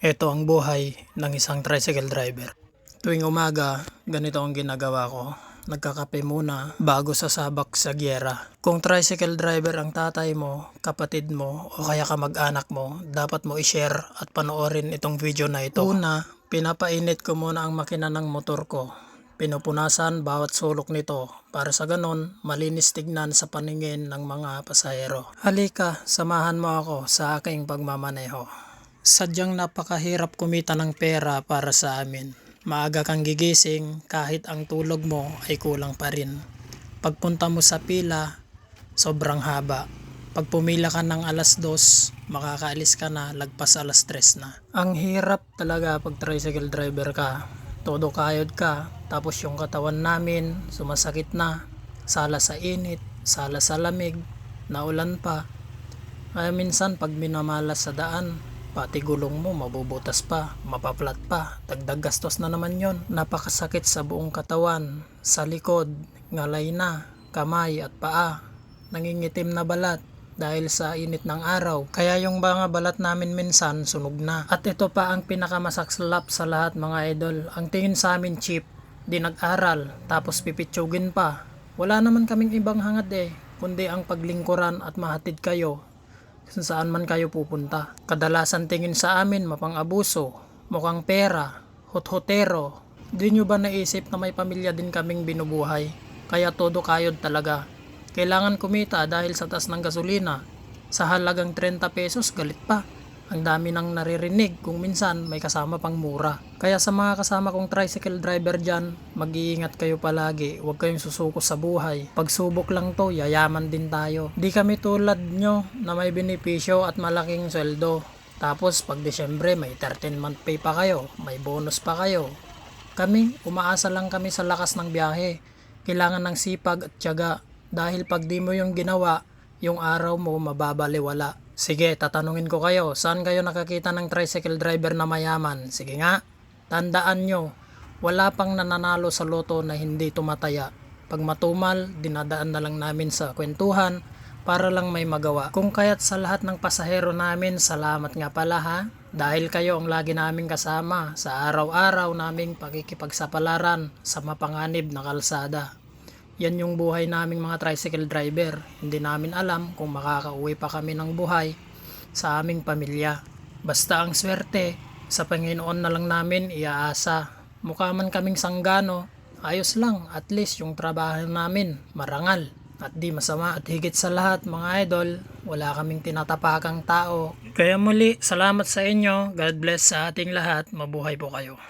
Ito ang buhay ng isang tricycle driver. Tuwing umaga, ganito ang ginagawa ko. Nagkakape muna bago sasabak sa gyera. Kung tricycle driver ang tatay mo, kapatid mo o kaya kamag-anak mo, dapat mo i-share at panoorin itong video na ito. Una, pinapainit ko muna ang makina ng motor ko. Pinupunasan bawat sulok nito para sa ganon malinis tignan sa paningin ng mga pasahero. Halika, samahan mo ako sa aking pagmamaneho. Sadyang napakahirap kumita ng pera para sa amin. Maaga kang gigising kahit ang tulog mo ay kulang pa rin. Pagpunta mo sa pila, sobrang haba. Pag pumila ka ng alas 2, makakaalis ka na lagpas alas 3 na. Ang hirap talaga pag tricycle driver ka. Todo kayod ka, tapos yung katawan namin sumasakit na. Sala sa init, sala sa lamig, naulan pa. Kaya minsan pag minamalas sa daan, pati gulong mo mabubutas pa, mapaplat pa, dagdag gastos na naman yon. Napakasakit sa buong katawan, sa likod, ngalay na, kamay at paa, nangingitim na balat dahil sa init ng araw. Kaya yung mga balat namin minsan sunog na. At ito pa ang pinakamasaklap sa lahat mga idol, ang tingin sa amin cheap, di nag-aral, tapos pipitsugin pa. Wala naman kaming ibang hangad kundi ang paglingkuran at mahatid kayo kung saan man kayo pupunta. Kadalasan tingin sa amin mapang-abuso, mukhang pera, hot-hotero. Di nyo ba naisip na may pamilya din kaming binubuhay? Kaya todo kayod talaga. Kailangan kumita dahil sa taas ng gasolina. Sa halagang 30 pesos galit pa. Ang dami nang naririnig kung minsan may kasama pang mura. Kaya sa mga kasama kong tricycle driver dyan, mag-iingat kayo palagi. Huwag kayong susuko sa buhay. Pagsubok lang to, yayaman din tayo. Di kami tulad nyo na may benepisyo at malaking sweldo. Tapos pag Desyembre may 13-month pay pa kayo, may bonus pa kayo. Kami, umaasa lang kami sa lakas ng biyahe. Kailangan ng sipag at tiyaga. Dahil pag di mo yung ginawa, yung araw mo mababaliwala. Sige, tatanungin ko kayo, saan kayo nakakita ng tricycle driver na mayaman? Sige nga, tandaan nyo, wala pang nananalo sa loto na hindi tumataya. Pag matumal, dinadaan na lang namin sa kwentuhan para lang may magawa. Kung kaya't sa lahat ng pasahero namin, salamat nga pala ha. Dahil kayo ang lagi naming kasama sa araw-araw naming pakikipagsapalaran sa mapanganib na kalsada. Yan yung buhay naming mga tricycle driver. Hindi namin alam kung makakauwi pa kami ng buhay sa aming pamilya. Basta ang swerte, sa Panginoon na lang namin iaasa. Mukha man kaming sanggano, ayos lang, at least yung trabaho namin marangal at di masama. At higit sa lahat mga idol, wala kaming tinatapakang tao. Kaya muli, salamat sa inyo. God bless sa ating lahat. Mabuhay po kayo.